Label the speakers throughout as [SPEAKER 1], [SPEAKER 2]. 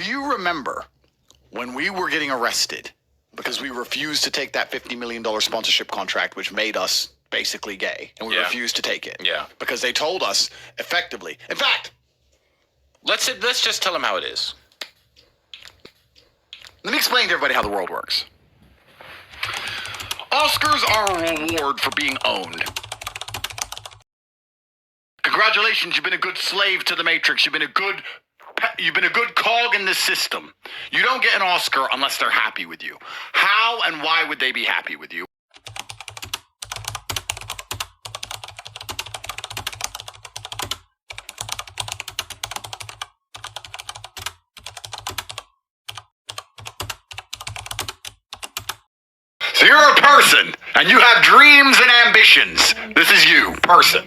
[SPEAKER 1] you remember when we were getting arrested because we refused to take that $50 million sponsorship contract, which made us basically gay, and we refused to take it?
[SPEAKER 2] Yeah.
[SPEAKER 1] Because they told us effectively. In fact,
[SPEAKER 2] let's just tell them how it is.
[SPEAKER 1] Let me explain to everybody how the world works. Oscars are a reward for being owned. Congratulations, you've been a good slave to the Matrix. You've been a good cog in this system. You don't get an Oscar unless they're happy with you. How and why would they be happy with you? So you're a person, and you have dreams and ambitions. This is you, person.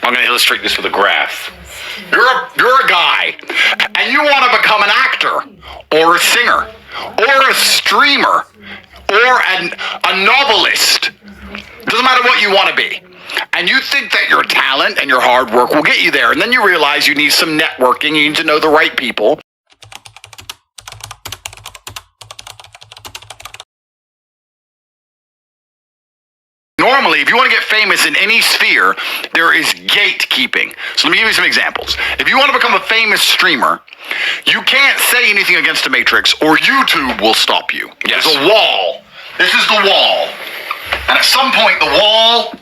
[SPEAKER 1] I'm going to illustrate this with a graph. You're a guy, and you want to become an actor, or a singer, or a streamer, or a novelist. Doesn't matter what you want to be. And you think that your talent and your hard work will get you there, and then you realize you need some networking, you need to know the right people. Normally, if you want to get famous in any sphere, there is gatekeeping. So let me give you some examples. If you want to become a famous streamer, you can't say anything against the Matrix or YouTube will stop you.
[SPEAKER 2] Yes.
[SPEAKER 1] There's a wall. This is the wall. And at some point, the wall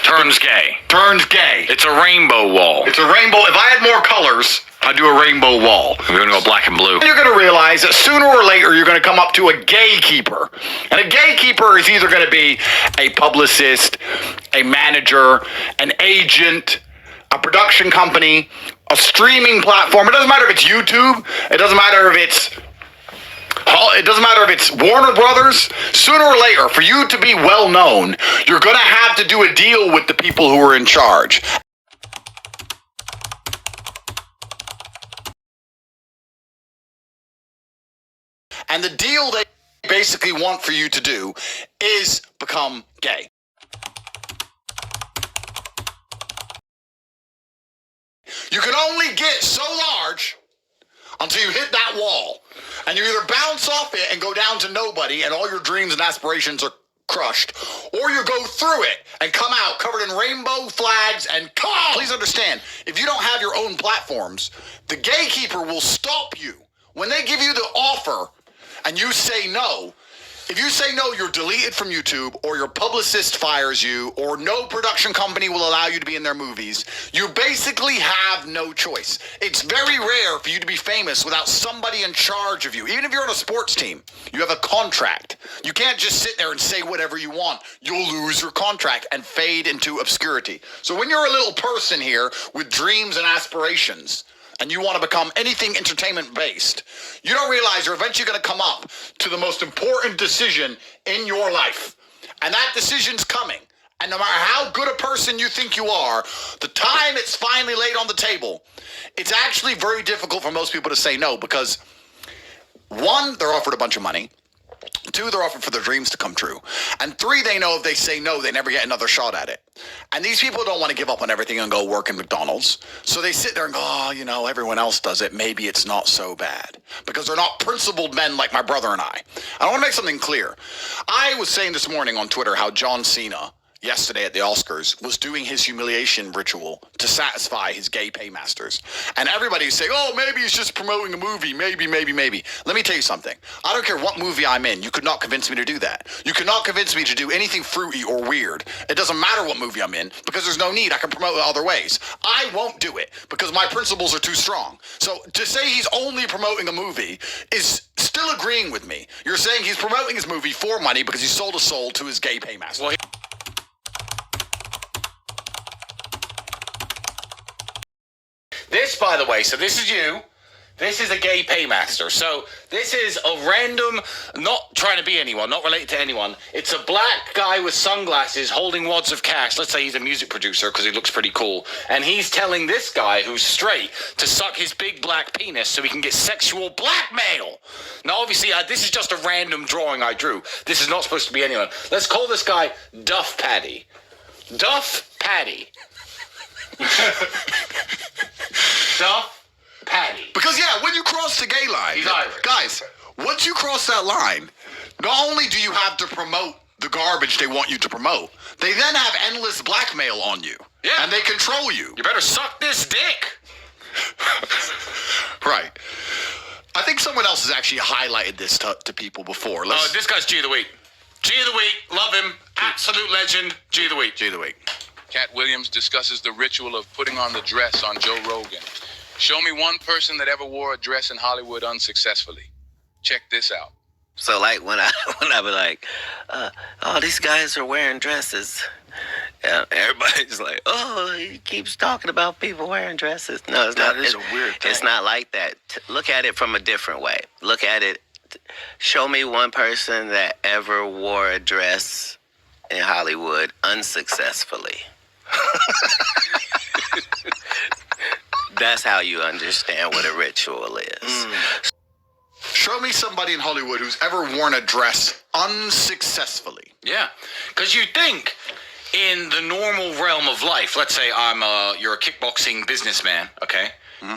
[SPEAKER 2] turns gay.
[SPEAKER 1] Turns gay.
[SPEAKER 2] It's a rainbow wall.
[SPEAKER 1] It's a rainbow. If I had more colors, I'd do a rainbow wall.
[SPEAKER 2] We're going to go black and blue.
[SPEAKER 1] And you're going to realize that sooner or later, you're going to come up to a gatekeeper. And a gatekeeper is either going to be a publicist, a manager, an agent, a production company, a streaming platform. It doesn't matter if it's YouTube. It doesn't matter if it's Warner Brothers. Sooner or later, for you to be well known, you're going to have to do a deal with the people who are in charge. And the deal they basically want for you to do is become gay. You can only get so large until you hit that wall. And you either bounce off it and go down to nobody and all your dreams and aspirations are crushed, or you go through it and come out covered in rainbow flags and please understand, if you don't have your own platforms, the gatekeeper will stop you. When they give you the offer and you say no, if you say no, you're deleted from YouTube, or your publicist fires you, or no production company will allow you to be in their movies. You basically have no choice. It's very rare for you to be famous without somebody in charge of you. Even if you're on a sports team, you have a contract. You can't just sit there and say whatever you want. You'll lose your contract and fade into obscurity. So when you're a little person here with dreams and aspirations, and you want to become anything entertainment-based, you don't realize you're eventually going to come up to the most important decision in your life. And that decision's coming. And no matter how good a person you think you are, the time it's finally laid on the table, it's actually very difficult for most people to say no because, one, they're offered a bunch of money. Two, they're offered for their dreams to come true. And three, they know if they say no, they never get another shot at it. And these people don't want to give up on everything and go work in McDonald's. So they sit there and go, oh, you know, everyone else does it. Maybe it's not so bad. Because they're not principled men like my brother and I. I want to make something clear. I was saying this morning on Twitter how John Cena, yesterday at the Oscars, was doing his humiliation ritual to satisfy his gay paymasters. And everybody's saying, oh, maybe he's just promoting a movie. Maybe. Let me tell you something. I don't care what movie I'm in. You could not convince me to do that. You could not convince me to do anything fruity or weird. It doesn't matter what movie I'm in because there's no need. I can promote it other ways. I won't do it because my principles are too strong. So to say he's only promoting a movie is still agreeing with me. You're saying he's promoting his movie for money because he sold a soul to his gay paymaster. Well, this, by the way, so this is you. This is a gay paymaster. So this is a random, not trying to be anyone, not related to anyone. It's a black guy with sunglasses holding wads of cash. Let's say he's a music producer because he looks pretty cool. And he's telling this guy who's straight to suck his big black penis so he can get sexual blackmail. Now, obviously, this is just a random drawing I drew. This is not supposed to be anyone. Let's call this guy Duff Paddy. Duff Paddy.
[SPEAKER 2] Duff Patty.
[SPEAKER 1] Because, yeah, when you cross the gay line,
[SPEAKER 2] He's Irish.
[SPEAKER 1] guys, once you cross that line, not only do you have to promote the garbage they want you to promote, they then have endless blackmail on you.
[SPEAKER 2] Yeah.
[SPEAKER 1] And they control you.
[SPEAKER 2] You better suck this dick.
[SPEAKER 1] Right. I think someone else has actually highlighted this to people before.
[SPEAKER 2] This guy's G of the Week. G of the Week. Love him. Absolute legend. G of the Week.
[SPEAKER 1] G of the Week.
[SPEAKER 3] Cat Williams discusses the ritual of putting on the dress on Joe Rogan. Show me one person that ever wore a dress in Hollywood unsuccessfully. Check this out.
[SPEAKER 4] So like when I be like, oh, these guys are wearing dresses, and everybody's like, oh, he keeps talking about people wearing dresses. No, it's not.
[SPEAKER 1] That is a weird thing.
[SPEAKER 4] It's not like that. Look at it from a different way. Look at it. Show me one person that ever wore a dress in Hollywood unsuccessfully. That's how you understand what a ritual is.
[SPEAKER 1] Show me somebody in Hollywood who's ever worn a dress unsuccessfully.
[SPEAKER 2] Yeah, because you think in the normal realm of life, let's say you're a kickboxing businessman, okay?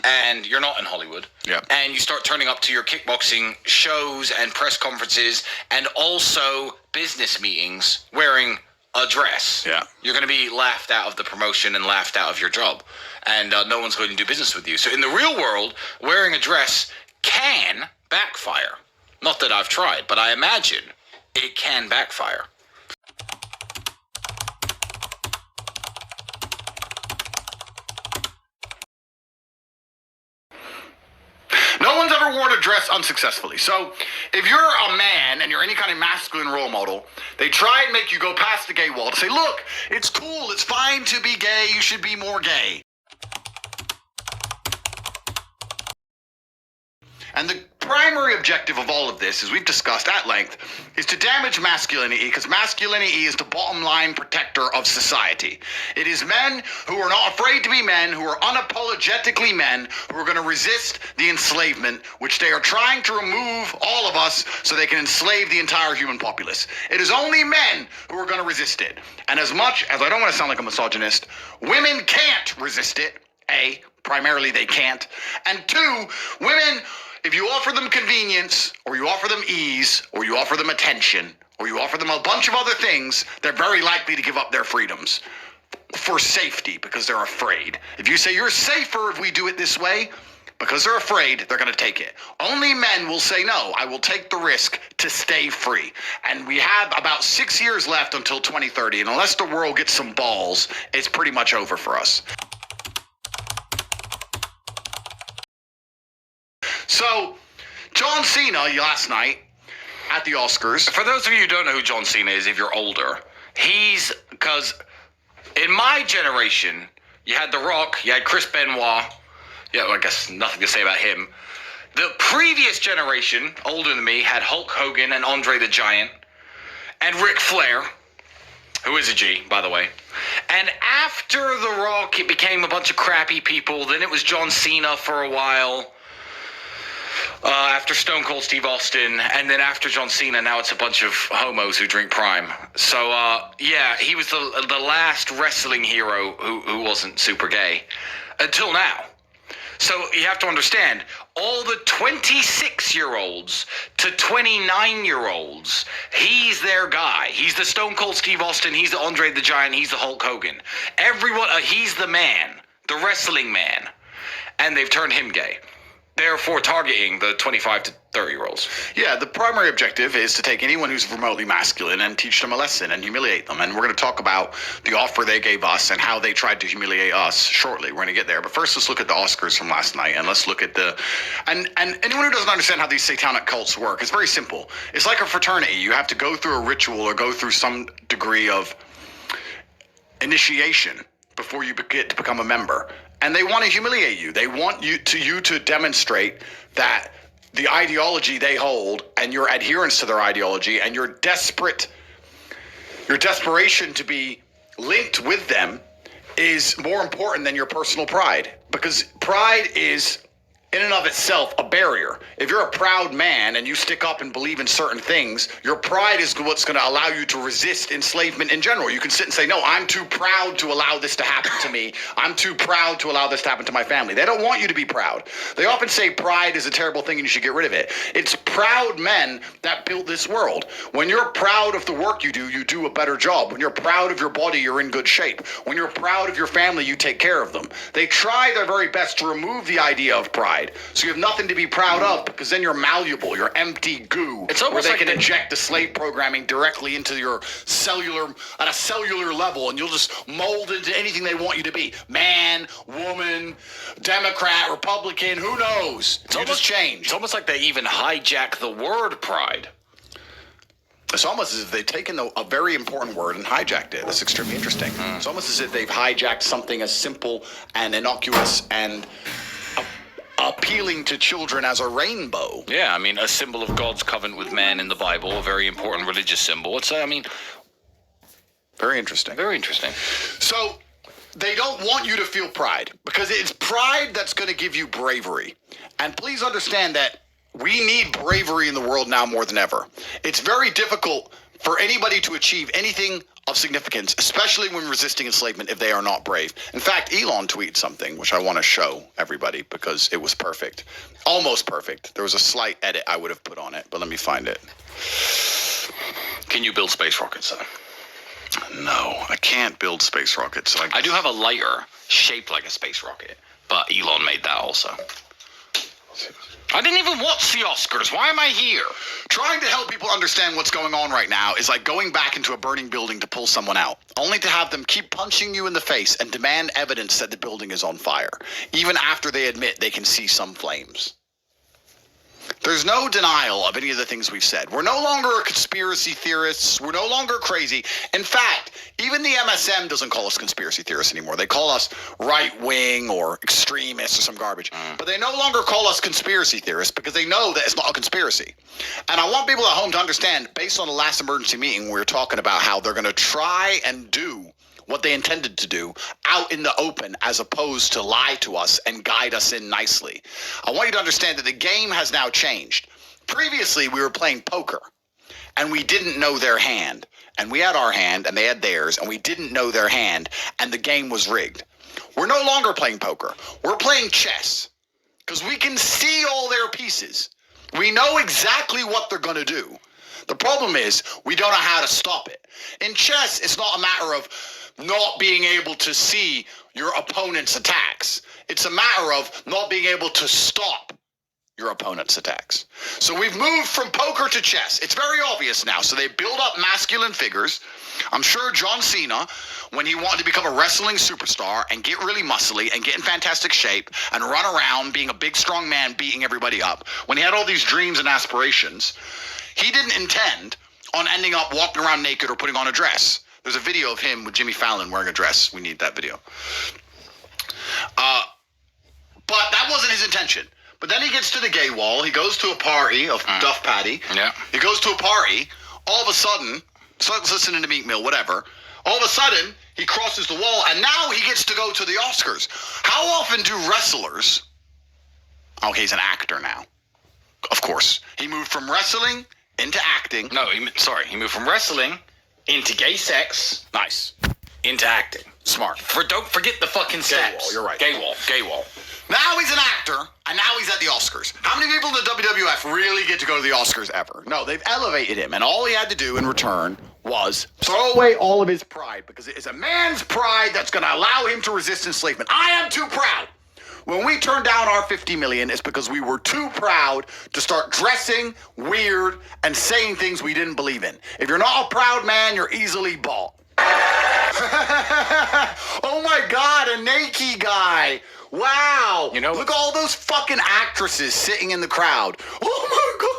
[SPEAKER 2] And you're not in Hollywood.
[SPEAKER 1] Yeah.
[SPEAKER 2] And you start turning up to your kickboxing shows and press conferences and also business meetings wearing a dress.
[SPEAKER 1] Yeah.
[SPEAKER 2] You're going to be laughed out of the promotion and laughed out of your job. And no one's going to do business with you. So in the real world, wearing a dress can backfire. Not that I've tried, but I imagine it can backfire.
[SPEAKER 1] No one's ever worn a dress unsuccessfully. So if you're a man and you're any kind of masculine role model, they try and make you go past the gay wall to say, look, it's cool, it's fine to be gay, you should be more gay. And the primary objective of all of this, as we've discussed at length, is to damage masculinity, because masculinity is the bottom line protector of society. It is men who are not afraid to be men, who are unapologetically men, who are going to resist the enslavement, which they are trying to remove all of us so they can enslave the entire human populace. It is only men who are going to resist it. And as much as I don't want to sound like a misogynist, women can't resist it. A, primarily they can't. And two, women, if you offer them convenience, or you offer them ease, or you offer them attention, or you offer them a bunch of other things, they're very likely to give up their freedoms for safety because they're afraid. If you say you're safer if we do it this way, because they're afraid, they're going to take it. Only men will say, no, I will take the risk to stay free. And we have about 6 years left until 2030, and unless the world gets some balls, it's pretty much over for us. So, John Cena last night at the Oscars.
[SPEAKER 2] For those of you who don't know who John Cena is, if you're older, because in my generation, you had The Rock, you had Chris Benoit. Yeah, well, I guess nothing to say about him. The previous generation, older than me, had Hulk Hogan and Andre the Giant and Ric Flair, who is a G, by the way. And after The Rock, it became a bunch of crappy people. Then it was John Cena for a while. After Stone Cold Steve Austin, and then after John Cena, now it's a bunch of homos who drink Prime. So, yeah, he was the last wrestling hero who wasn't super gay until now. So you have to understand, all the 26-year-olds to 29-year-olds, he's their guy. He's the Stone Cold Steve Austin, he's the Andre the Giant, he's the Hulk Hogan. Everyone, he's the man, the wrestling man. And they've turned him gay. Therefore targeting the 25 to 30-year-olds.
[SPEAKER 1] Yeah, the primary objective is to take anyone who's remotely masculine and teach them a lesson and humiliate them. And we're going to talk about the offer they gave us and how they tried to humiliate us shortly. We're going to get there. But first, let's look at the Oscars from last night, and let's look at the... And anyone who doesn't understand how these satanic cults work, it's very simple. It's like a fraternity. You have to go through a ritual or go through some degree of initiation before you get to become a member. And they want to humiliate you. They want you to demonstrate that the ideology they hold and your adherence to their ideology and your desperation to be linked with them is more important than your personal pride. Because pride is in and of itself a barrier. If you're a proud man and you stick up and believe in certain things, your pride is what's going to allow you to resist enslavement in general. You can sit and say, no, I'm too proud to allow this to happen to me. I'm too proud to allow this to happen to my family. They don't want you to be proud. They often say pride is a terrible thing and you should get rid of it. It's proud men that built this world. When you're proud of the work you do a better job. When you're proud of your body, you're in good shape. When you're proud of your family, you take care of them. They try their very best to remove the idea of pride. So you have nothing to be proud of, because then you're malleable, you're empty goo.
[SPEAKER 2] It's almost
[SPEAKER 1] where they
[SPEAKER 2] like
[SPEAKER 1] can
[SPEAKER 2] they-
[SPEAKER 1] inject the slave programming directly into your at a cellular level, and you'll just mold into anything they want you to be. Man, woman, Democrat, Republican, who knows? You just change.
[SPEAKER 2] It's almost like they even hijack the word pride.
[SPEAKER 1] It's almost as if they've taken a very important word and hijacked it. That's extremely interesting. It's almost as if they've hijacked something as simple and innocuous and appealing to children as a rainbow.
[SPEAKER 2] Yeah, I mean, a symbol of God's covenant with man in the Bible, a very important religious symbol. It's, I mean,
[SPEAKER 1] Very interesting.
[SPEAKER 2] very interesting.
[SPEAKER 1] So they don't want you to feel pride, because it's pride that's going to give you bravery. And please understand that we need bravery in the world now more than ever. It's very difficult for anybody to achieve anything of significance, especially when resisting enslavement, if they are not brave. In fact, Elon tweeted something, which I want to show everybody because it was perfect. Almost perfect. There was a slight edit I would have put on it, but let me find it.
[SPEAKER 2] Can you build space rockets, though?
[SPEAKER 1] No, I can't build space rockets. So
[SPEAKER 2] I do have a lighter shaped like a space rocket, but Elon made that also. I didn't even watch the Oscars. Why am I here?
[SPEAKER 1] Trying to help people understand what's going on right now is like going back into a burning building to pull someone out, only to have them keep punching you in the face and demand evidence that the building is on fire, even after they admit they can see some flames. There's no denial of any of the things we've said. We're no longer conspiracy theorists. We're no longer crazy. In fact, even the MSM doesn't call us conspiracy theorists anymore. They call us right-wing or extremists or some garbage. But they no longer call us conspiracy theorists because they know that it's not a conspiracy. And I want people at home to understand, based on the last emergency meeting, we were talking about how they're going to try and do what they intended to do out in the open, as opposed to lie to us and guide us in nicely. I want you to understand that the game has now changed. Previously, we were playing poker, and we didn't know their hand. And we had our hand, and they had theirs, and we didn't know their hand, and the game was rigged. We're no longer playing poker. We're playing chess, because we can see all their pieces. We know exactly what they're going to do. The problem is, we don't know how to stop it. In chess, it's not a matter of not being able to see your opponent's attacks. It's a matter of not being able to stop your opponent's attacks. So we've moved from poker to chess. It's very obvious now. So they build up masculine figures. I'm sure John Cena, when he wanted to become a wrestling superstar and get really muscly and get in fantastic shape and run around being a big, strong man beating everybody up, when he had all these dreams and aspirations, he didn't intend on ending up walking around naked or putting on a dress. There's a video of him with Jimmy Fallon wearing a dress. We need that video. But that wasn't his intention. But then he gets to the gay wall. He goes to a party of Duff Patty.
[SPEAKER 2] Yeah.
[SPEAKER 1] He goes to a party. All of a sudden, starts listening to Meek Mill, whatever. All of a sudden, he crosses the wall, and now he gets to go to the Oscars. How often do wrestlers... Okay, he's an actor now. Of course. He moved from wrestling into acting.
[SPEAKER 2] No, he moved from wrestling into gay sex.
[SPEAKER 1] Nice.
[SPEAKER 2] Into acting.
[SPEAKER 1] Smart.
[SPEAKER 2] Don't forget the fucking steps.
[SPEAKER 1] wall, you're right.
[SPEAKER 2] Gay wall.
[SPEAKER 1] Now he's an actor, and now he's at the Oscars. How many people in the WWF really get to go to the Oscars ever? No, they've elevated him, and all he had to do in return was throw away all of his pride, because it is a man's pride that's going to allow him to resist enslavement. I am too proud. When we turned down our $50 million, it's because we were too proud to start dressing weird and saying things we didn't believe in. If you're not a proud man, you're easily bought. Oh my God, a naked guy. Wow.
[SPEAKER 2] You know,
[SPEAKER 1] look at all those fucking actresses sitting in the crowd. Oh my God.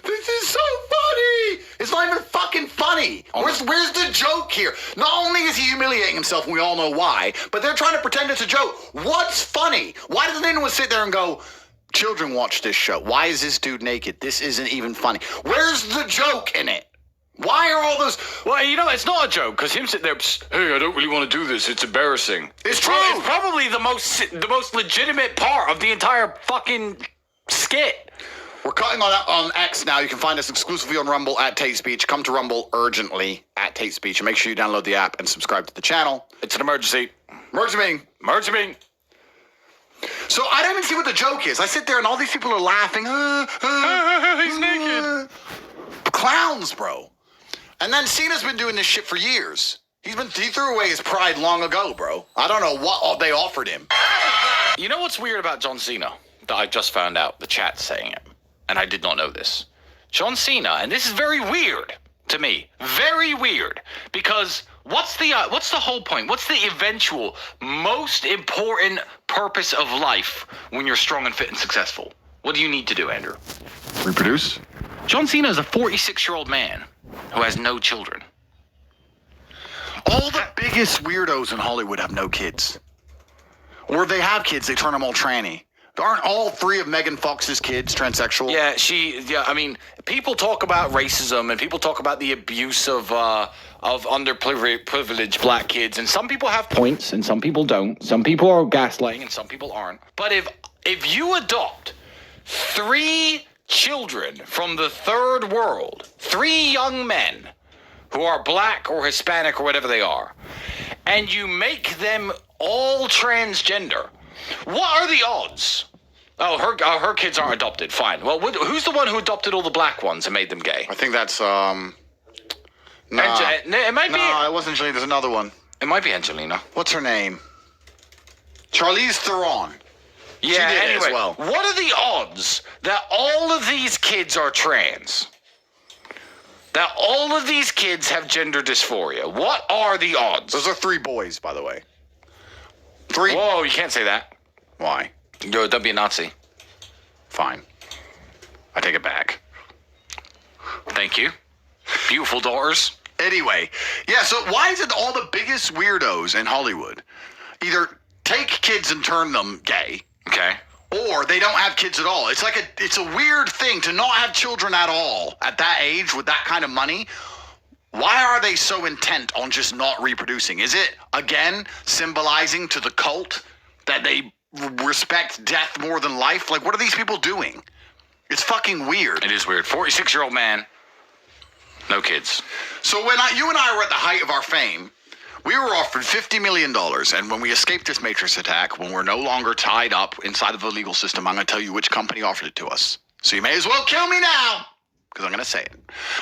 [SPEAKER 1] This is so funny. It's not even fucking funny. Where's the joke here? Not only is he humiliating himself, and we all know why, but they're trying to pretend it's a joke. What's funny? Why doesn't anyone sit there and go, children watch this show. Why is this dude naked? This isn't even funny. Where's the joke in it? Why are all those?
[SPEAKER 2] Well, you know, it's not a joke, because him sitting there, hey, I don't really want to do this, it's embarrassing.
[SPEAKER 1] It's true.
[SPEAKER 2] It's probably the most legitimate part of the entire fucking skit.
[SPEAKER 1] We're cutting on X now. You can find us exclusively on Rumble at Tate Speech. Come to Rumble urgently at Tate Speech, and make sure you download the app and subscribe to the channel.
[SPEAKER 2] It's an emergency.
[SPEAKER 1] Emergency meeting. So I don't even see what the joke is. I sit there and all these people are laughing.
[SPEAKER 2] He's naked.
[SPEAKER 1] Clowns, bro. And then Cena's been doing this shit for years. He threw away his pride long ago, bro. I don't know what they offered him.
[SPEAKER 2] You know what's weird about John Cena that I just found out? The chat's saying it, and I did not know this. John Cena, and this is very weird to me. Very weird, because what's the whole point? What's the eventual most important purpose of life when you're strong and fit and successful? What do you need to do, Andrew?
[SPEAKER 1] Reproduce?
[SPEAKER 2] John Cena is a 46-year-old man who has no children.
[SPEAKER 1] All the biggest weirdos in Hollywood have no kids. Or if they have kids, they turn them all tranny. Aren't all three of Megan Fox's kids transsexual?
[SPEAKER 2] Yeah, I mean, people talk about racism and people talk about the abuse of underprivileged black kids, and some people have points and some people don't. Some people are gaslighting and some people aren't. But if you adopt 3 children from the third world, 3 young men who are black or Hispanic or whatever they are, and you make them all transgender, what are the odds? Oh, her kids aren't adopted. Fine. Well, who's the one who adopted all the black ones and made them gay?
[SPEAKER 1] I think that's,
[SPEAKER 2] It might be.
[SPEAKER 1] No, it wasn't Angelina. There's another one.
[SPEAKER 2] It might be Angelina.
[SPEAKER 1] What's her name? Charlize Theron.
[SPEAKER 2] Yeah,
[SPEAKER 1] She did it
[SPEAKER 2] anyway,
[SPEAKER 1] as well.
[SPEAKER 2] what are the odds that all of these kids are trans? That all of these kids have gender dysphoria? What are the odds?
[SPEAKER 1] Those are 3 boys, by the way. 3.
[SPEAKER 2] Whoa, you can't say that.
[SPEAKER 1] Why?
[SPEAKER 2] Yo, don't be a Nazi.
[SPEAKER 1] Fine. I take it back.
[SPEAKER 2] Thank you. Beautiful daughters.
[SPEAKER 1] Anyway, yeah, so why is it all the biggest weirdos in Hollywood either take kids and turn them gay,
[SPEAKER 2] Okay.
[SPEAKER 1] or they don't have kids at all? It's a weird thing to not have children at all at that age with that kind of money. Why are they so intent on just not reproducing? Is it, again, symbolizing to the cult that they respect death more than life? Like, what are these people doing? It's fucking weird.
[SPEAKER 2] It is weird. 46-year-old man, no kids.
[SPEAKER 1] So when you and I were at the height of our fame, we were offered $50 million. And when we escaped this Matrix attack, when we're no longer tied up inside of the legal system, I'm going to tell you which company offered it to us. So you may as well kill me now, because I'm going to say it.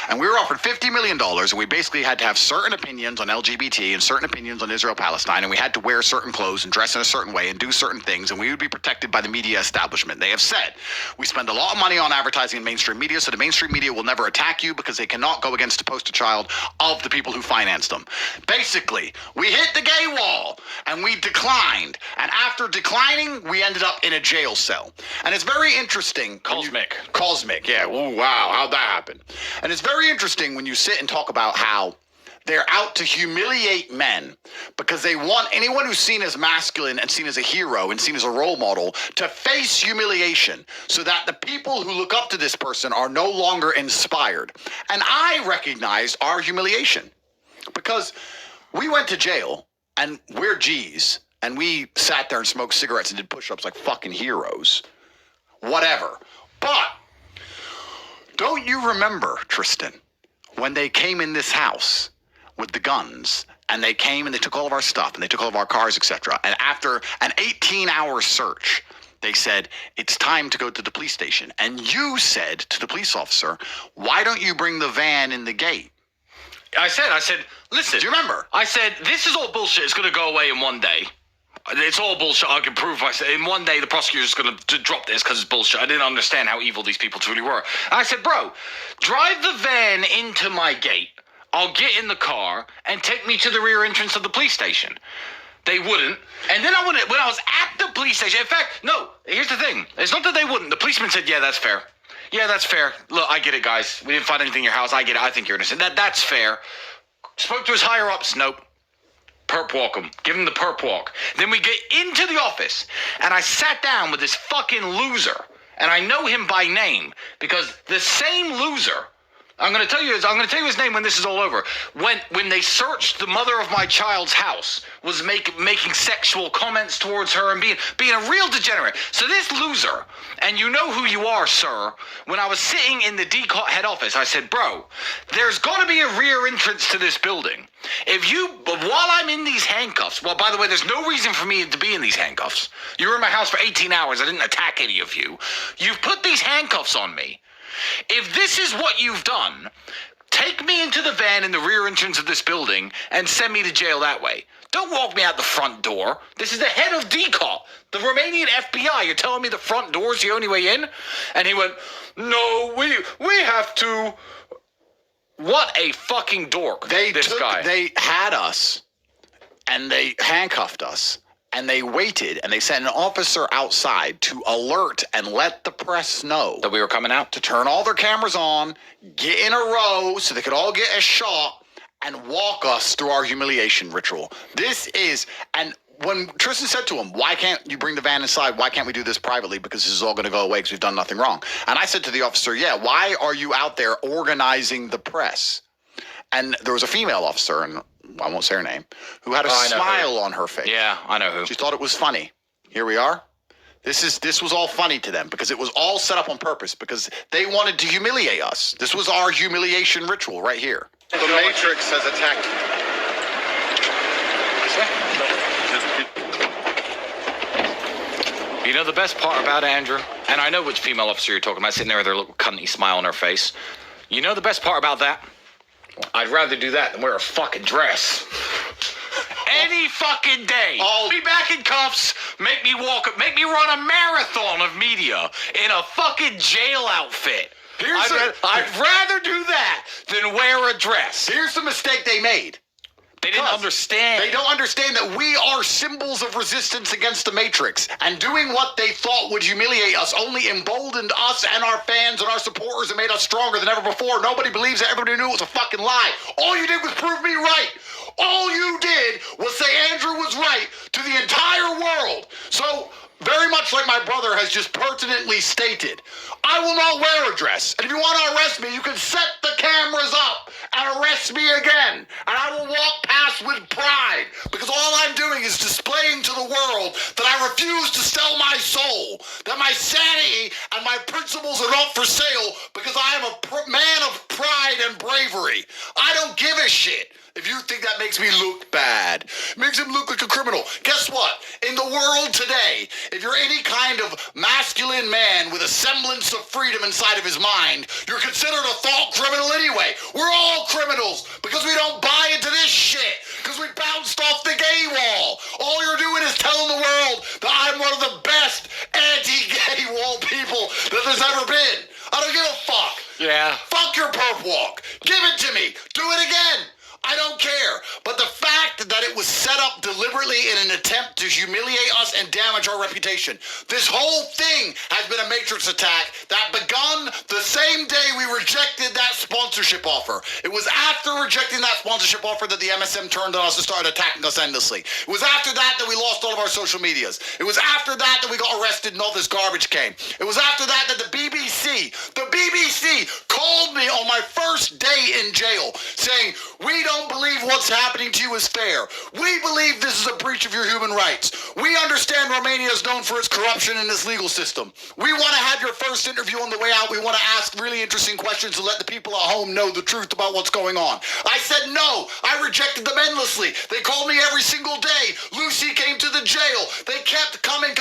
[SPEAKER 1] And we were offered $50 million, and we basically had to have certain opinions on LGBT and certain opinions on Israel-Palestine, and we had to wear certain clothes and dress in a certain way and do certain things, and we would be protected by the media establishment. They have said, we spend a lot of money on advertising in mainstream media, so the mainstream media will never attack you because they cannot go against the poster child of the people who finance them. Basically, we hit the gay wall, and we declined, and after declining, we ended up in a jail cell. And it's very interesting. Cosmic, yeah. Ooh, wow, how'd that happen? And it's very interesting when you sit and talk about how they're out to humiliate men because they want anyone who's seen as masculine and seen as a hero and seen as a role model to face humiliation so that the people who look up to this person are no longer inspired. And I recognized our humiliation because we went to jail and we're G's and we sat there and smoked cigarettes and did push-ups like fucking heroes. Whatever. But don't you remember, Tristan, when they came in this house with the guns and they came and they took all of our stuff and they took all of our cars, etc. And after an 18-hour search, they said, it's time to go to the police station. And you said to the police officer, why don't you bring the van in the gate?
[SPEAKER 2] I said, listen.
[SPEAKER 1] Do you remember?
[SPEAKER 2] I said, this is all bullshit. It's going to go away in one day. It's all bullshit. I can prove. I said, in one day, the prosecutor's going to drop this because it's bullshit. I didn't understand how evil these people truly were. I said, bro, drive the van into my gate. I'll get in the car and take me to the rear entrance of the police station. They wouldn't. And then when I was at the police station, in fact, no, here's the thing. It's not that they wouldn't. The policeman said, yeah, that's fair. Yeah, that's fair. Look, I get it, guys. We didn't find anything in your house. I get it. I think you're innocent. That's fair. Spoke to his higher-ups. Nope. Perp walk him. Give him the perp walk. Then we get into the office, and I sat down with this fucking loser, and I know him by name because the same loser I'm going to tell you his name when this is all over. When they searched the mother of my child's house, was making sexual comments towards her and being a real degenerate. So this loser, and you know who you are, sir. When I was sitting in the DCOT head office, I said, bro, there's got to be a rear entrance to this building. While I'm in these handcuffs, well, by the way, there's no reason for me to be in these handcuffs. You were in my house for 18 hours. I didn't attack any of you. You've put these handcuffs on me. If this is what you've done, take me into the van in the rear entrance of this building and send me to jail that way. Don't walk me out the front door. This is the head of DCOT, the Romanian FBI. You're telling me the front door is the only way in? And he went, no, we have to. What a fucking dork,
[SPEAKER 1] They had us, and they handcuffed us, and they waited, and they sent an officer outside to alert and let the press know
[SPEAKER 2] that we were coming out.
[SPEAKER 1] to turn all their cameras on, get in a row so they could all get a shot, and walk us through our humiliation ritual. And when Tristan said to him, why can't you bring the van inside? Why can't we do this privately? Because this is all going to go away because we've done nothing wrong. And I said to the officer, yeah, why are you out there organizing the press? And there was a female officer, and I won't say her name, who had a smile on her face.
[SPEAKER 2] Yeah, I know who.
[SPEAKER 1] She thought it was funny. Here we are. This was all funny to them because it was all set up on purpose because they wanted to humiliate us. This was our humiliation ritual right here.
[SPEAKER 5] The Matrix has attacked me.
[SPEAKER 2] You know the best part about Andrew, and I know which female officer you're talking about, sitting there with her little cunty smile on her face. You know the best part about that? I'd rather do that than wear a fucking dress. Any fucking day.
[SPEAKER 1] Oh.
[SPEAKER 2] Be back in cuffs, make me run a marathon of media in a fucking jail outfit. I'd rather do that than wear a dress.
[SPEAKER 1] Here's the mistake they made.
[SPEAKER 2] They didn't understand.
[SPEAKER 1] They don't understand that we are symbols of resistance against the Matrix. And doing what they thought would humiliate us only emboldened us and our fans and our supporters and made us stronger than ever before. Nobody believes it. Everybody knew it was a fucking lie. All you did was prove me right. All you did was say Andrew was right to the entire world. So, very much like my brother has just pertinently stated, I will not wear a dress. And if you want to arrest me, you can set the cameras up and arrest me again. And I will walk past with pride because all I'm doing is displaying to the world that I refuse to sell my soul, that my sanity and my principles are not for sale because I am a man of pride and bravery. I don't give a shit. If you think that makes me look bad, makes him look like a criminal. Guess what? In the world today, if you're any kind of masculine man with a semblance of freedom inside of his mind, you're considered a thought criminal anyway. We're all criminals because we don't buy into this shit, because we bounced off the gay wall. All you're doing is telling the world that I'm one of the best anti-gay wall people that there's ever been. I don't give a fuck.
[SPEAKER 2] Yeah.
[SPEAKER 1] Fuck your perp walk. Give it to me. Do it again. I don't care. But the fact that it was set up deliberately in an attempt to humiliate us and damage our reputation. This whole thing has been a Matrix attack that begun the same day we rejected that sponsorship offer. It was after rejecting that sponsorship offer that the MSM turned on us and started attacking us endlessly. It was after that we lost all of our social medias. It was after that we got arrested and all this garbage came. It was after that the BBC called me on my first day in jail saying, we don't believe what's happening to you is fair. We believe this is a breach of your human rights. We understand Romania is known for its corruption in its legal system. We want to have your first interview on the way out. We want to ask really interesting questions to let the people at home know the truth about what's going on. I said no. I rejected them endlessly. They called me every single day. Lucy came to the jail. They kept coming,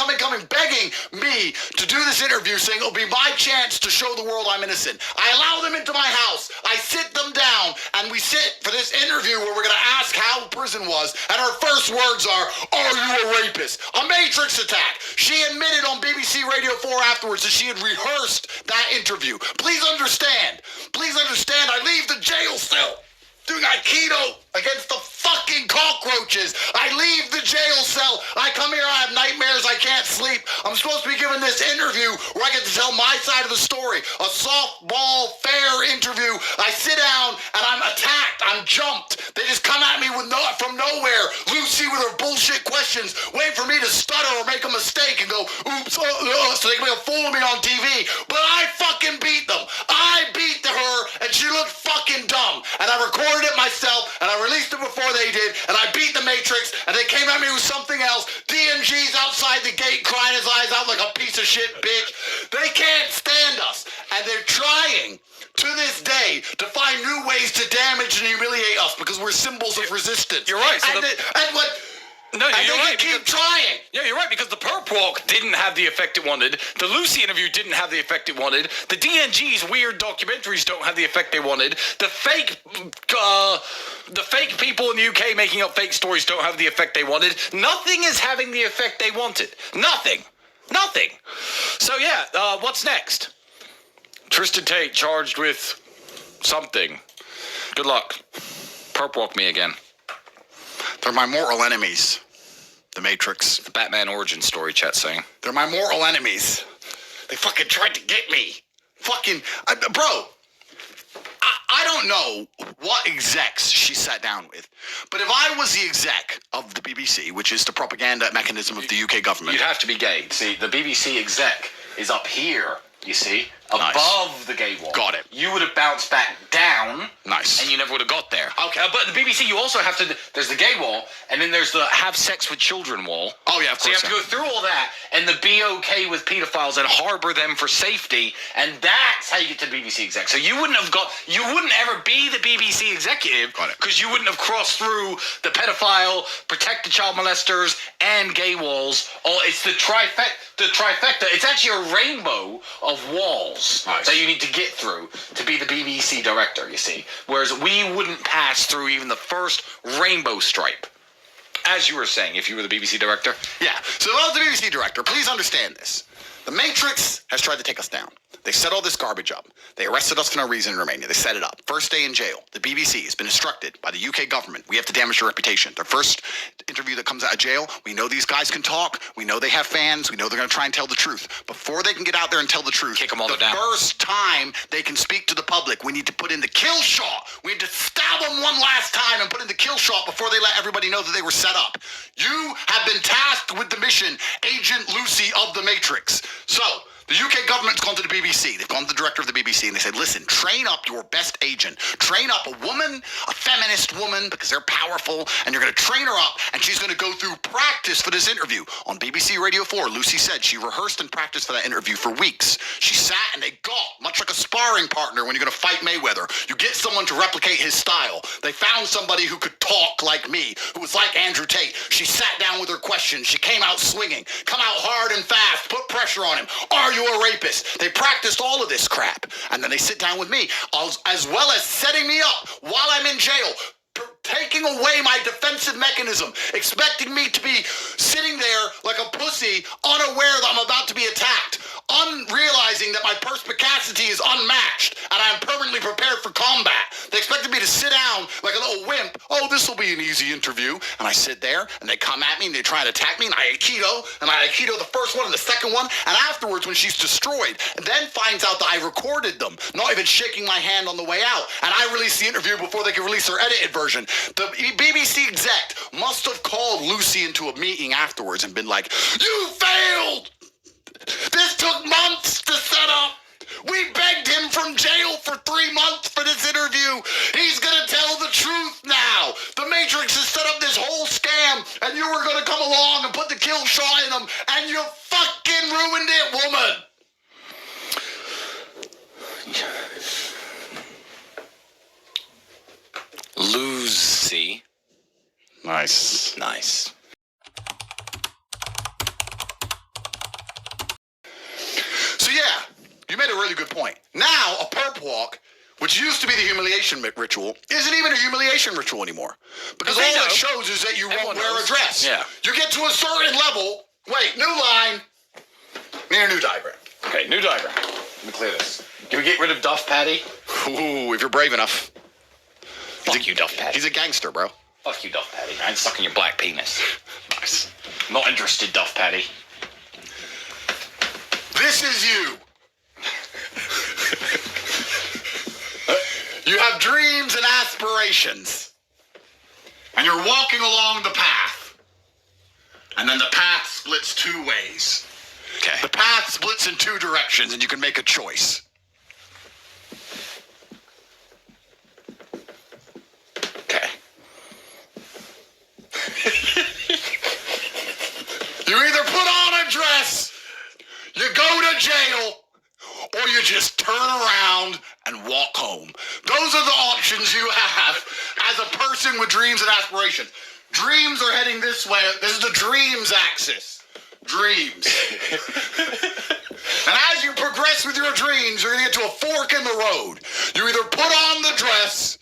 [SPEAKER 1] begging me to do this interview, saying it'll be my chance to show the world I'm innocent. I allow them into my house. I sit them down, and we sit for this interview where we're going to ask how prison was, and her first words are you a rapist? A Matrix attack. She admitted on BBC Radio 4 afterwards that she had rehearsed that interview. Please understand, I leave the jail cell doing Aikido against the fucking cockroaches. I leave the jail cell. I come here, I have nightmares, I can't sleep. I'm supposed to be giving this interview where I get to tell my side of the story. A softball, fair interview. I sit down and I'm attacked. I'm jumped. They just come at me from nowhere. Lucy with her bullshit questions, waiting for me to stutter or make a mistake and go, oops, so they can make a fool of me on TV. But I fucking beat them. I beat her and she looked shit bitch. They can't stand us. And they're trying to this day to find new ways to damage and humiliate us because we're symbols of resistance.
[SPEAKER 2] You're right. So
[SPEAKER 1] And
[SPEAKER 2] No,
[SPEAKER 1] and
[SPEAKER 2] you're
[SPEAKER 1] they
[SPEAKER 2] right.
[SPEAKER 1] keep trying.
[SPEAKER 2] Yeah, you're right, because the perp walk didn't have the effect it wanted. The Lucy interview didn't have the effect it wanted. The DNG's weird documentaries don't have the effect they wanted. The fake people in the UK making up fake stories don't have the effect they wanted. Nothing is having the effect they wanted. Nothing. So yeah, what's next? Tristan Tate charged with something. Good luck. Perp walk me again.
[SPEAKER 1] They're my mortal enemies. The Matrix.
[SPEAKER 2] The Batman origin story, chat saying.
[SPEAKER 1] They're my mortal enemies. They fucking tried to get me. Bro, I don't know what execs she sat down with, but if I was the exec of the BBC, which is the propaganda mechanism of the UK government.
[SPEAKER 2] You'd have to be gay. See, the BBC exec is up here, you see,
[SPEAKER 1] Nice.
[SPEAKER 2] above the gay wall.
[SPEAKER 1] Got it.
[SPEAKER 2] You would have bounced back down.
[SPEAKER 1] Nice.
[SPEAKER 2] And you never would have got there.
[SPEAKER 1] Okay.
[SPEAKER 2] But the BBC, you also have to, there's the gay wall, and then there's the have sex with children wall.
[SPEAKER 1] Oh, yeah, of
[SPEAKER 2] So you
[SPEAKER 1] course.
[SPEAKER 2] have to go through all that, and the be okay with pedophiles and harbor them for safety, and that's how you get to the BBC exec. So you wouldn't ever be the BBC executive,
[SPEAKER 1] Got it.
[SPEAKER 2] because you wouldn't have crossed through the pedophile, protect the child molesters, and gay walls. Oh, it's the trifecta. It's actually a rainbow of walls
[SPEAKER 1] Nice.
[SPEAKER 2] that you need to get through to be the BBC director, you see. Whereas we wouldn't pass through even the first rainbow stripe. As you were saying, if you were the BBC director.
[SPEAKER 1] Yeah. So if I was the BBC director, please understand this. The Matrix has tried to take us down. They set all this garbage up. They arrested us for no reason in Romania. They set it up. First day in jail. The BBC has been instructed by the UK government. We have to damage their reputation. Their first interview that comes out of jail, we know these guys can talk. We know they have fans. We know they're going to try and tell the truth. Before they can get out there and tell the truth,
[SPEAKER 2] Kick 'em all
[SPEAKER 1] the
[SPEAKER 2] down.
[SPEAKER 1] first time they can speak to the public, we need to put in the kill shot. We need to stab them one last time and put in the kill shot before they let everybody know that they were set up. You have been tasked with the mission, Agent Lucy of the Matrix. So, the UK government's gone to the BBC. They've gone to the director of the BBC and they said, listen, train up your best agent. Train up a woman, a feminist woman, because they're powerful, and you're going to train her up, and she's going to go through practice for this interview. On BBC Radio 4, Lucy said she rehearsed and practiced for that interview for weeks. She sat and they got, much like a sparring partner when you're going to fight Mayweather, you get someone to replicate his style. They found somebody who could talk like me, who was like Andrew Tate. She sat down with her questions. She came out swinging. Come out hard and fast. Put pressure on him. Are you a rapist? They practiced all of this crap. And then they sit down with me, as well as setting me up while I'm in jail, taking away my defensive mechanism, expecting me to be sitting there like a pussy, unaware that I'm about to be attacked, unrealizing that my perspicacity is unmatched, and I'm permanently prepared for combat. They expected me to sit down like a little wimp. Oh, this will be an easy interview. And I sit there, and they come at me, and they try and attack me, and I Aikido the first one and the second one, and afterwards, when she's destroyed, and then finds out that I recorded them, not even shaking my hand on the way out, and I release the interview before they can release their edited version. The BBC exec must have called Lucy into a meeting afterwards and been like, you failed! This took months to set up. We begged him from jail for 3 months for this interview. He's gonna tell the truth now. The Matrix has set up this whole scam, and you were gonna come along and put the kill shot in him, and you fucking ruined it, woman.
[SPEAKER 2] Lucy.
[SPEAKER 1] Nice.
[SPEAKER 2] Nice.
[SPEAKER 1] So yeah, you made a really good point. Now, a perp walk, which used to be the humiliation ritual, isn't even a humiliation ritual anymore. Because all
[SPEAKER 2] They know.
[SPEAKER 1] it shows is that you
[SPEAKER 2] Everyone
[SPEAKER 1] won't wear a
[SPEAKER 2] knows.
[SPEAKER 1] dress.
[SPEAKER 2] Yeah.
[SPEAKER 1] You get to a certain level. Wait, new line. Need a new diagram.
[SPEAKER 2] Okay, new diagram. Let me clear this. Can we get rid of Duff Patty?
[SPEAKER 1] Ooh, if you're brave enough.
[SPEAKER 2] Fuck you, Duff Patty.
[SPEAKER 1] He's a gangster, bro.
[SPEAKER 2] Fuck you, Duff Patty. I ain't sucking your black penis.
[SPEAKER 1] Nice.
[SPEAKER 2] Not interested, Duff Patty.
[SPEAKER 1] This is you. You have dreams and aspirations. And you're walking along the path. And then the path splits two ways.
[SPEAKER 2] Okay.
[SPEAKER 1] The path splits in two directions, and you can make a choice.
[SPEAKER 2] Okay.
[SPEAKER 1] You either put on a dress, you go to jail, or you just turn around and walk home. Those are the options you have as a person with dreams and aspirations. Dreams are heading this way. This is the dreams axis. Dreams. And as you progress with your dreams, you're going to get to a fork in the road. You either put on the dress,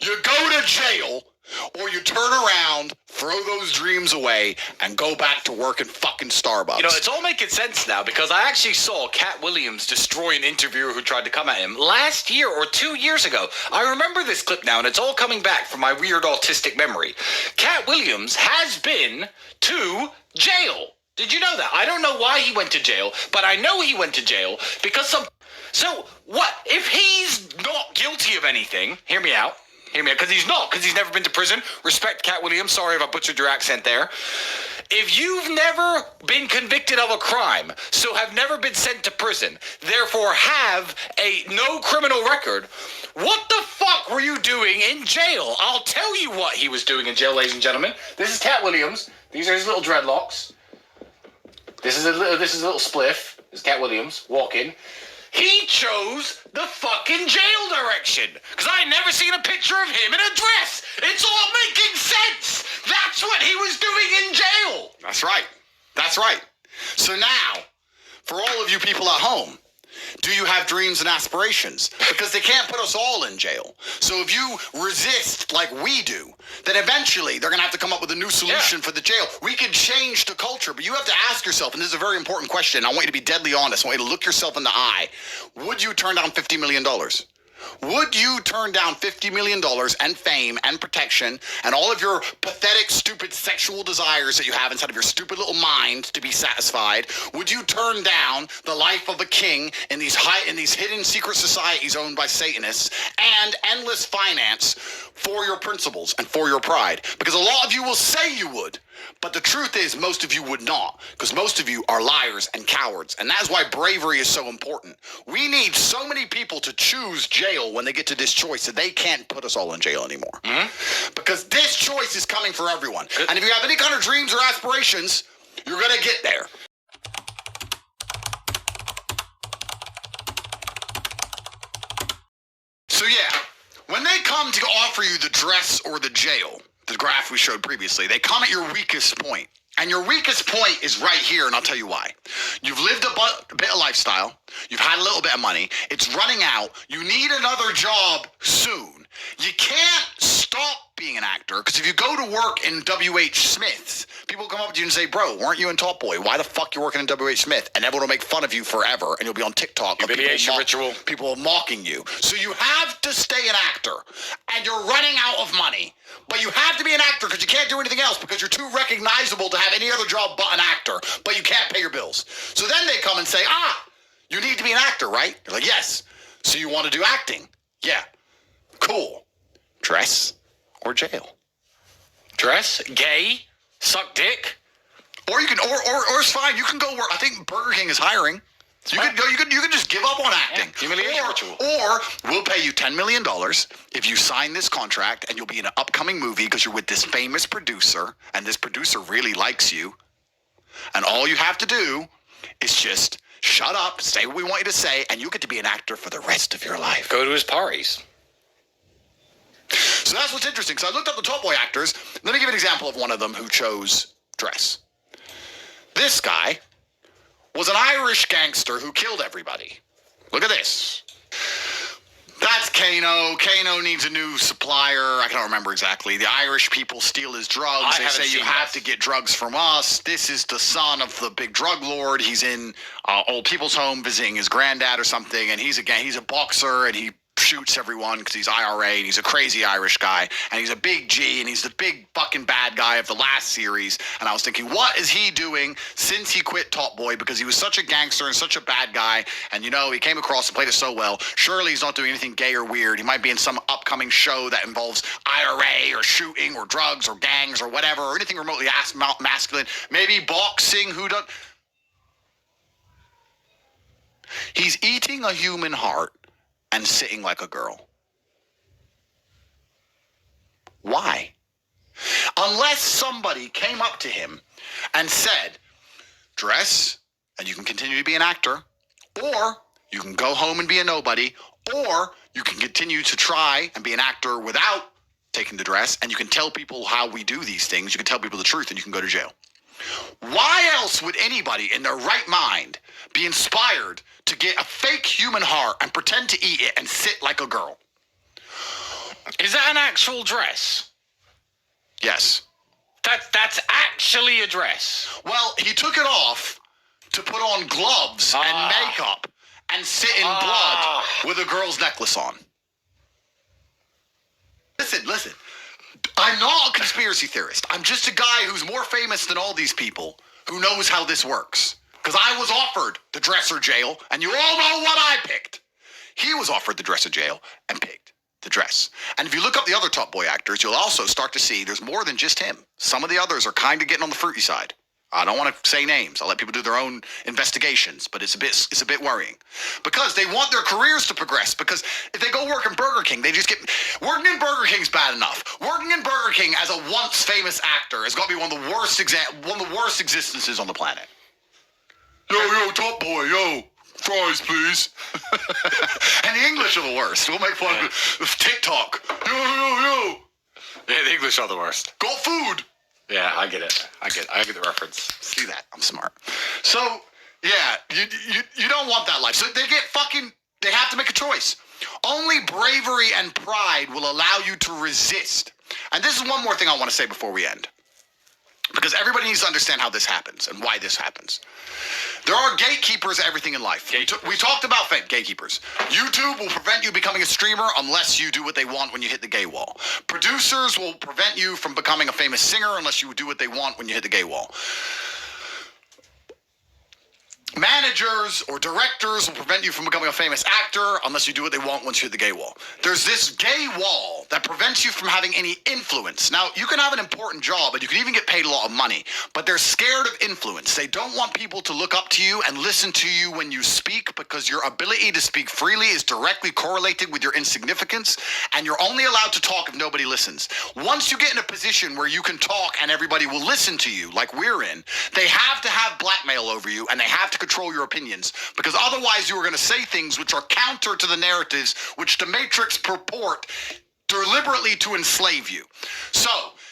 [SPEAKER 1] you go to jail, or you turn around, throw those dreams away, and go back to work in fucking Starbucks.
[SPEAKER 2] You know, it's all making sense now because I actually saw Cat Williams destroy an interviewer who tried to come at him last year or 2 years ago. I remember this clip now, and it's all coming back from my weird autistic memory. Cat Williams has been to jail. Did you know that? I don't know why he went to jail, but I know he went to jail because some... So, what? If he's not guilty of anything, hear me out, because he's not, because he's never been to prison. Respect, Cat Williams. Sorry if I butchered your accent there. If you've never been convicted of a crime, so have never been sent to prison, therefore have a no criminal record, what the fuck were you doing in jail? I'll tell you what he was doing in jail, ladies and gentlemen. This is Cat Williams. These are his little dreadlocks. This is a little spliff. This is Cat Williams walking. He chose the fucking jail direction. Because I ain't never seen a picture of him in a dress. It's all making sense. That's what he was doing in jail.
[SPEAKER 1] That's right. That's right. So now, for all of you people at home, do you have dreams and aspirations? Because they can't put us all in jail. So if you resist like we do, then eventually they're going to have to come up with a new solution for the jail. We could change the culture, but you have to ask yourself, and this is a very important question. I want you to be deadly honest. I want you to look yourself in the eye. Would you turn down $50 million? Would you turn down $50 million and fame and protection and all of your pathetic, stupid sexual desires that you have inside of your stupid little mind to be satisfied? Would you turn down the life of a king in these hidden secret societies owned by Satanists and endless finance for your principles and for your pride? Because a lot of you will say you would. But the truth is, most of you would not, because most of you are liars and cowards, and that's why bravery is so important. We need so many people to choose jail when they get to this choice that they can't put us all in jail anymore. Mm-hmm. Because this choice is coming for everyone. Good. And if you have any kind of dreams or aspirations, you're going to get there. So yeah, when they come to offer you the dress or the jail, the graph we showed previously, they come at your weakest point. And your weakest point is right here, and I'll tell you why. You've lived a bit of lifestyle. You've had a little bit of money. It's running out. You need another job soon. You can't stop being an actor, because if you go to work in W.H. Smith's, people come up to you and say, bro, weren't you in Top Boy? Why the fuck you working in W.H. Smith? And everyone will make fun of you forever, and you'll be on TikTok.
[SPEAKER 2] Humiliation ritual.
[SPEAKER 1] People are mocking you. So you have to stay an actor, and you're running out of money. But you have to be an actor because you can't do anything else because you're too recognizable to have any other job but an actor, but you can't pay your bills. So then they come and say, you need to be an actor, right? You're like, yes. So you want to do acting? Yeah. Cool. Dress or jail?
[SPEAKER 2] Dress, gay, suck dick.
[SPEAKER 1] Or you can, or it's fine. You can go work. I think Burger King is hiring. You could go. You could just give up on acting.
[SPEAKER 2] Yeah, humiliation ritual.
[SPEAKER 1] Or we'll pay you $10 million if you sign this contract, and you'll be in an upcoming movie because you're with this famous producer, and this producer really likes you. And all you have to do is just shut up, say what we want you to say, and you get to be an actor for the rest of your life.
[SPEAKER 2] Go to his parties.
[SPEAKER 1] So that's what's interesting. So I looked up the Top Boy actors. Let me give an example of one of them who chose dress. This guy was an Irish gangster who killed everybody. Look at this. That's Kano. Kano needs a new supplier. I can't remember exactly. The Irish people steal his drugs. They say you have to get drugs from us. This is the son of the big drug lord. He's in old people's home visiting his granddad or something, and he's a boxer, and he shoots everyone because he's IRA, and he's a crazy Irish guy, and he's a big G, and he's the big fucking bad guy of the last series. And I was thinking, what is he doing since he quit Top Boy? Because he was such a gangster and such a bad guy, and he came across and played it so well. Surely he's not doing anything gay or weird. He might be in some upcoming show that involves IRA or shooting or drugs or gangs or whatever, or anything remotely masculine. Maybe boxing. Who does? He's eating a human heart and sitting like a girl. Why? Unless somebody came up to him and said, dress, and you can continue to be an actor, Or you can go home and be a nobody, or you can continue to try and be an actor without taking the dress, and you can tell people how we do these things. You can tell people the truth, and you can go to jail. Why else would anybody in their right mind be inspired to get a fake human heart and pretend to eat it and sit like a girl?
[SPEAKER 2] Is that an actual dress?
[SPEAKER 1] Yes.
[SPEAKER 2] That's actually a dress.
[SPEAKER 1] Well, he took it off to put on gloves and makeup and sit in blood with a girl's necklace on. Listen. I'm not a conspiracy theorist. I'm just a guy who's more famous than all these people who knows how this works. Because I was offered the dress or jail, and you all know what I picked. He was offered the dress or jail and picked the dress. And if you look up the other Top Boy actors, you'll also start to see there's more than just him. Some of the others are kind of getting on the fruity side. I don't want to say names. I'll let people do their own investigations, but it's a bit worrying because they want their careers to progress. Because if they go work in Burger King, they just get working in Burger King's bad enough. Working in Burger King as a once famous actor has got to be one of the worst existences on the planet. Yo, Top Boy, yo, fries, please. And the English are the worst. We'll make fun of TikTok. Yo.
[SPEAKER 2] Yeah, the English are the worst.
[SPEAKER 1] Got food.
[SPEAKER 2] Yeah, I get it. I get the reference.
[SPEAKER 1] See that? I'm smart. So, yeah, you don't want that life. So they have to make a choice. Only bravery and pride will allow you to resist. And this is one more thing I want to say before we end. Because everybody needs to understand how this happens and why this happens. There are gatekeepers of everything in life. We talked about gatekeepers. YouTube will prevent you becoming a streamer unless you do what they want when you hit the gay wall. Producers will prevent you from becoming a famous singer unless you do what they want when you hit the gay wall. Managers or directors will prevent you from becoming a famous actor unless you do what they want once you hit the gay wall. There's this gay wall that prevents you from having any influence. Now, you can have an important job and you can even get paid a lot of money, but they're scared of influence. They don't want people to look up to you and listen to you when you speak because your ability to speak freely is directly correlated with your insignificance, and you're only allowed to talk if nobody listens. Once you get in a position where you can talk and everybody will listen to you, like we're in, they have to have blackmail over you and they have to control your opinions, because otherwise you are going to say things which are counter to the narratives which the Matrix purport deliberately to enslave you. So,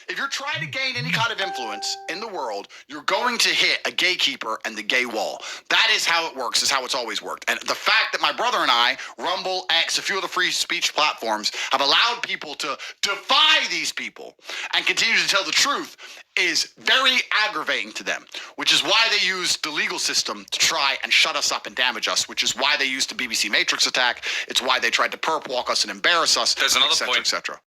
[SPEAKER 1] if you're trying to gain any kind of influence in the world, you're going to hit a gatekeeper and the gay wall. That is how it works, is how it's always worked. And the fact that my brother and I, Rumble, X, a few of the free speech platforms, have allowed people to defy these people and continue to tell the truth is very aggravating to them, which is why they use the legal system to try and shut us up and damage us, which is why they used the BBC Matrix attack. It's why they tried to perp walk us and embarrass us,
[SPEAKER 2] There's another
[SPEAKER 1] et cetera,
[SPEAKER 2] point.
[SPEAKER 1] et cetera.